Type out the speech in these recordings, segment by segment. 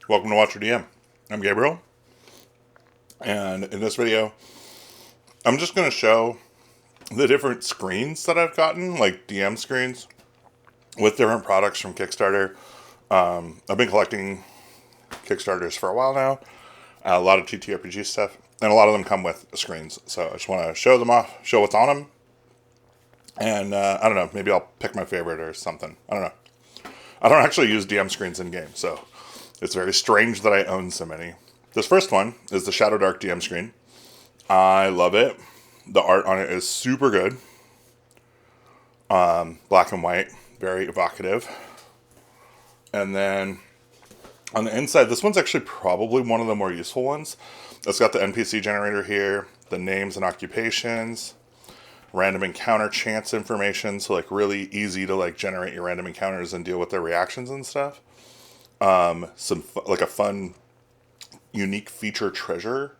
Welcome to Watch Your DM. I'm Gabriel, and in this video, I'm just going to show the different screens that I've gotten, like DM screens, with different products from Kickstarter. I've been collecting Kickstarters for a while now, a lot of TTRPG stuff, and a lot of them come with screens. So I just want to show them off, show what's on them, and I don't know, maybe I'll pick my favorite or something. I don't know. I don't actually use DM screens in game, so it's very strange that I own so many. This first one is the Shadowdark DM screen. I love it. The art on it is super good. Black and white, very evocative. And then on the inside, this one's actually probably one of the more useful ones. It's got the NPC generator here, the names and occupations, random encounter chance information, so like really easy to like generate your random encounters and deal with their reactions and stuff. Like a fun, unique feature treasure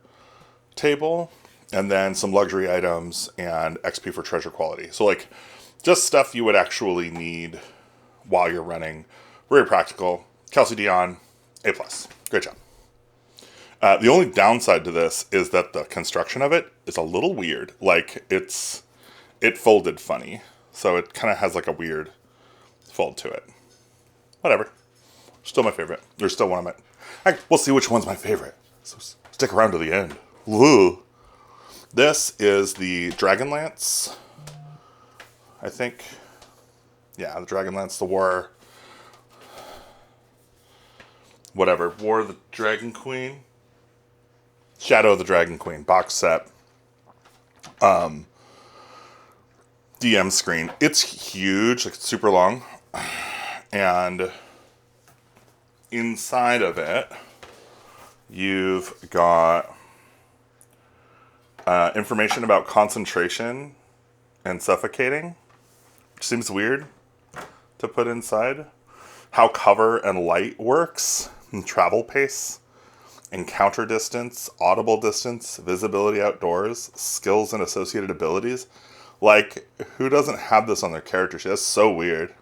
table, and then some luxury items and XP for treasure quality. So like just stuff you would actually need while you're running. Very practical. Kelsey Dion, A+. Great job. The only downside to this is that the construction of it is a little weird. Like it folded funny. So it kind of has like a weird fold to it. Whatever. Still my favorite. Or still one of my... we'll see which one's my favorite. So stick around to the end. Woo! This is the Dragonlance. I think... Yeah, the Dragonlance, the War... Whatever. War of the Dragon Queen? Shadow of the Dragon Queen. Box set. DM screen. It's huge. Like, it's super long. And... inside of it, you've got information about concentration and suffocating, which seems weird to put inside. How cover and light works, and travel pace, encounter distance, audible distance, visibility outdoors, skills and associated abilities. Like, who doesn't have this on their character sheet? That's so weird.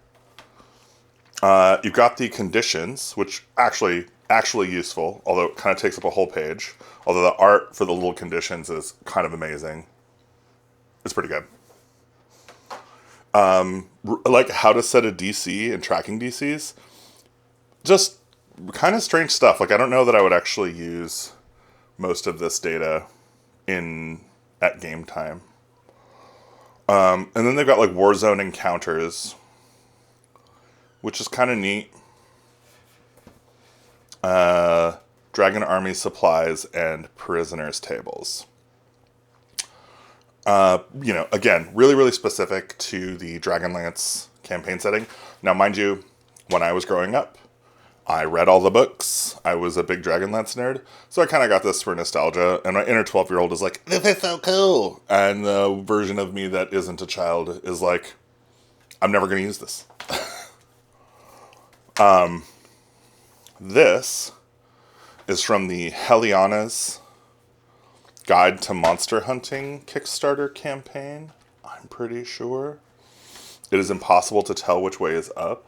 You've got the conditions, which actually useful, although it kind of takes up a whole page. Although the art for the little conditions is kind of amazing. It's pretty good. Like how to set a DC and tracking DCs. Just kind of strange stuff. Like I don't know that I would actually use most of this data at game time. And then they've got like Warzone encounters, which is kind of neat. Dragon Army supplies and prisoners tables. Again, really, really specific to the Dragonlance campaign setting. Now, mind you, when I was growing up, I read all the books. I was a big Dragonlance nerd. So I kind of got this for nostalgia. And my inner 12-year-old is like, this is so cool. And the version of me that isn't a child is like, I'm never going to use this. This is from the Heliana's Guide to Monster Hunting Kickstarter campaign. I'm pretty sure. It is impossible to tell which way is up.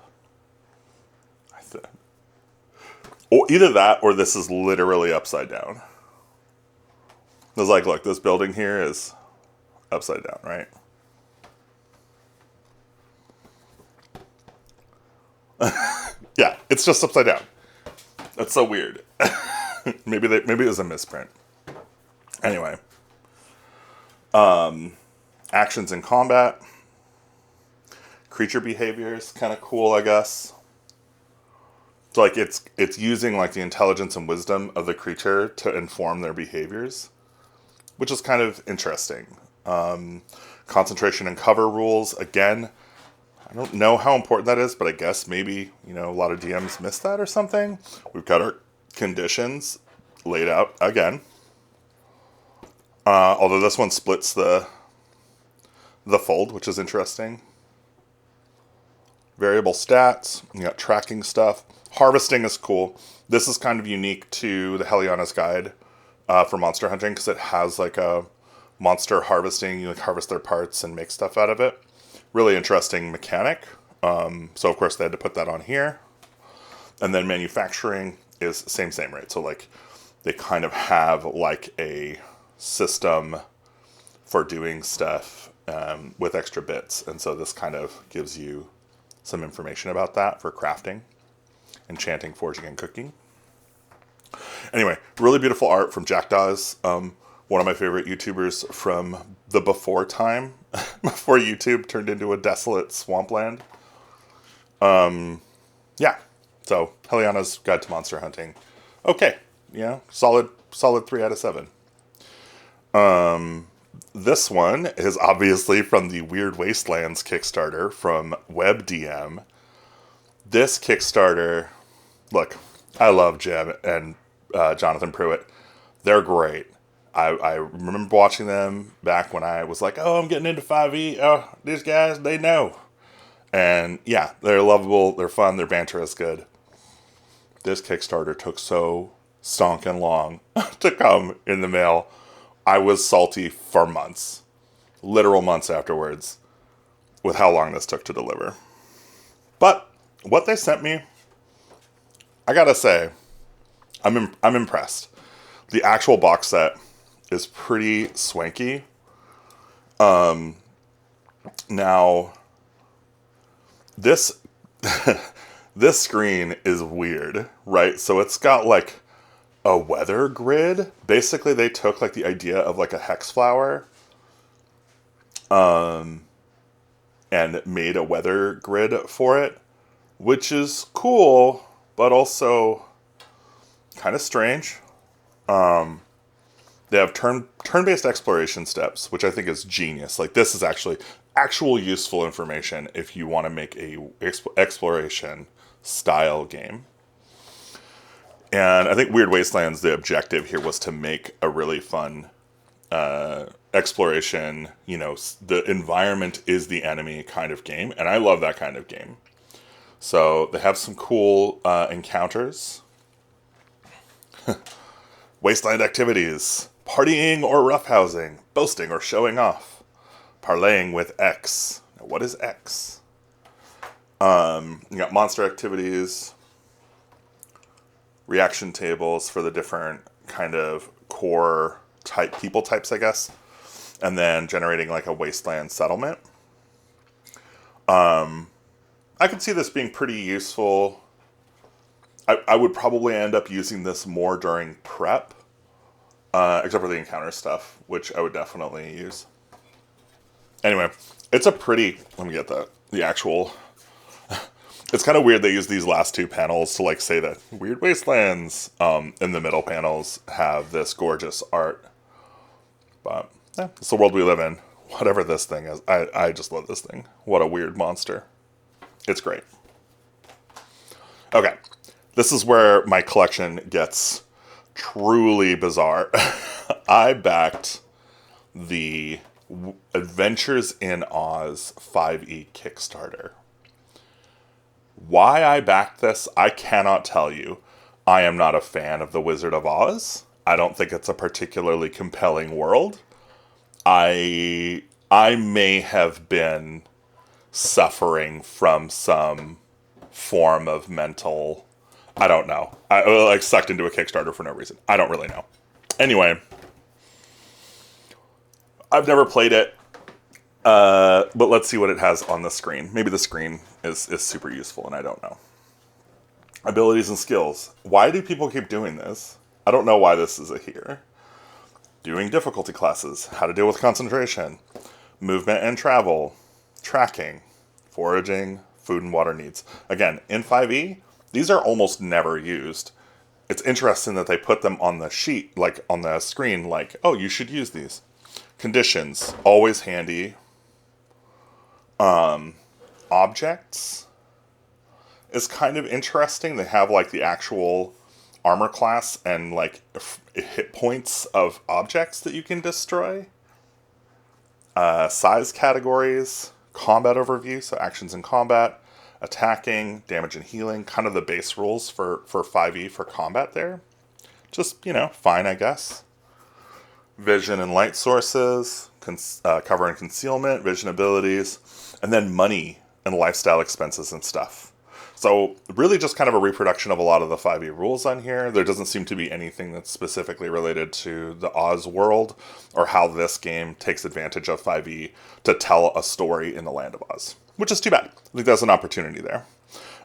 Or either that or this is literally upside down. It's like, look, this building here is upside down, right? Yeah, it's just upside down. That's so weird. maybe it was a misprint. Anyway, actions in combat, creature behaviors, kind of cool, I guess. So like it's using like the intelligence and wisdom of the creature to inform their behaviors, which is kind of interesting. Concentration and cover rules, again. I don't know how important that is, but I guess maybe, a lot of DMs missed that or something. We've got our conditions laid out again. Although this one splits the fold, which is interesting. Variable stats, you got tracking stuff. Harvesting is cool. This is kind of unique to the Heliana's Guide for monster hunting because it has like a monster harvesting. You like harvest their parts and make stuff out of it. Really interesting mechanic. So of course they had to put that on here. And then manufacturing is same, right? So like they kind of have like a system for doing stuff with extra bits. And so this kind of gives you some information about that for crafting, enchanting, forging, and cooking. Anyway, really beautiful art from Jackdaws, one of my favorite YouTubers from the before time, before YouTube turned into a desolate swampland. Yeah, so Heliana's Guide to Monster Hunting. Okay, yeah, solid 3 out of 7. This one is obviously from the Weird Wastelands Kickstarter from WebDM. This Kickstarter, look, I love Jim and Jonathan Pruitt. They're great. I remember watching them back when I was like, oh, I'm getting into 5e. Oh, these guys, they know. And yeah, they're lovable, they're fun, their banter is good. This Kickstarter took so stonking long to come in the mail. I was salty for months, literal months afterwards, with how long this took to deliver. But what they sent me, I gotta say, I'm impressed. The actual box set is pretty swanky. Now, this this screen is weird, right? So it's got like a weather grid. Basically, they took like the idea of like a hex flower, and made a weather grid for it, which is cool, but also kind of strange. They have turn-based exploration steps, which I think is genius. Like this is actual useful information if you want to make a exploration style game. And I think Weird Wastelands, the objective here was to make a really fun exploration, the environment is the enemy kind of game. And I love that kind of game. So they have some cool encounters. Wasteland activities. Partying or roughhousing. Boasting or showing off. Parlaying with X. Now, what is X? You got monster activities. Reaction tables for the different kind of core type people types, I guess. And then generating like a wasteland settlement. I could see this being pretty useful. I would probably end up using this more during prep. Except for the encounter stuff, which I would definitely use. Anyway, it's a pretty... Let me get the actual... It's kind of weird they use these last two panels to like say that Weird Wastelands in the middle panels have this gorgeous art. But yeah, it's the world we live in. Whatever this thing is. I just love this thing. What a weird monster. It's great. Okay. This is where my collection gets truly bizarre. I backed the Adventures in Oz 5e Kickstarter. Why I backed this, I cannot tell you. I am not a fan of The Wizard of Oz. I don't think it's a particularly compelling world. I may have been suffering from some form of mental... I don't know. I like sucked into a Kickstarter for no reason. I don't really know. Anyway, I've never played it, but let's see what it has on the screen. Maybe the screen is super useful, and I don't know. Abilities and skills. Why do people keep doing this? I don't know why this is here. Doing difficulty classes. How to deal with concentration. Movement and travel. Tracking. Foraging. Food and water needs. Again, in 5e, these are almost never used. It's interesting that they put them on the sheet, like on the screen, like, oh, you should use these. Conditions, always handy. Objects is kind of interesting. They have like the actual armor class and like hit points of objects that you can destroy. Size categories, combat overview, so actions in combat. Attacking, damage and healing, kind of the base rules for 5e for combat there. Just, fine, I guess. Vision and light sources, cover and concealment, vision abilities, and then money and lifestyle expenses and stuff. So really just kind of a reproduction of a lot of the 5e rules on here. There doesn't seem to be anything that's specifically related to the Oz world or how this game takes advantage of 5e to tell a story in the Land of Oz, which is too bad. I think there's an opportunity there.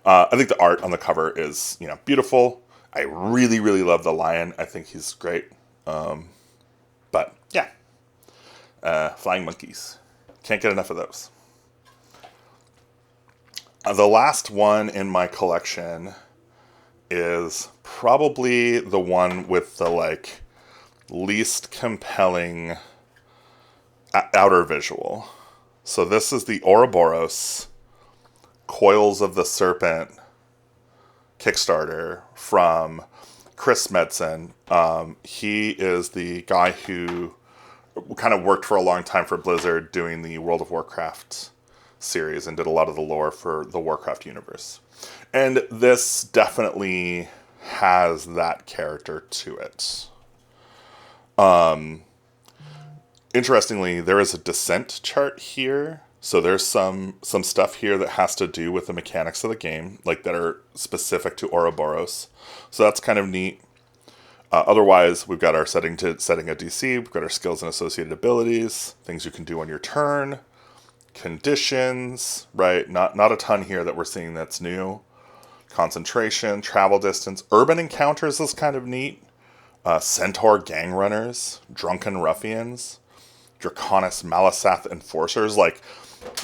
I think the art on the cover is, beautiful. I really, really love the lion. I think he's great. But yeah, flying monkeys. Can't get enough of those. The last one in my collection is probably the one with the least compelling outer visual. So this is the Auroboros Coils of the Serpent Kickstarter from Chris Medson. He is the guy who kind of worked for a long time for Blizzard doing the World of Warcraft series and did a lot of the lore for the Warcraft universe. And this definitely has that character to it. Interestingly, there is a descent chart here. So there's some stuff here that has to do with the mechanics of the game, that are specific to Auroboros. So that's kind of neat. Otherwise, we've got our setting a DC, we've got our skills and associated abilities, things you can do on your turn, conditions, right? Not a ton here that we're seeing that's new. Concentration, travel distance, urban encounters is kind of neat. Centaur gang runners, drunken ruffians, Draconis Malisath enforcers.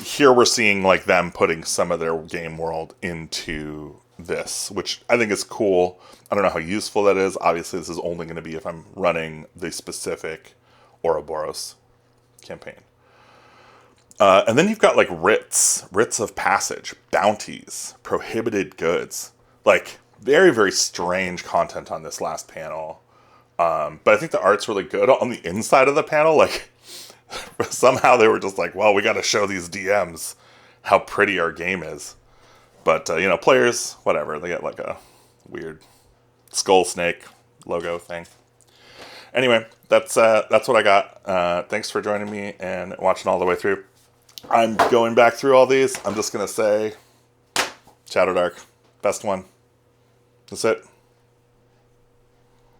Here we're seeing them putting some of their game world into this, which I think is cool. I don't know how useful that is. Obviously, this is only going to be if I'm running the specific Auroboros campaign. And then you've got writs of passage, bounties, prohibited goods. Very, very strange content on this last panel. But I think the art's really good. On the inside of the panel, somehow they were just well, we got to show these DMs how pretty our game is. But, players, whatever, they get a weird skull snake logo thing. Anyway, that's what I got. Thanks for joining me and watching all the way through. I'm going back through all these. I'm just going to say Shadowdark, best one. That's it.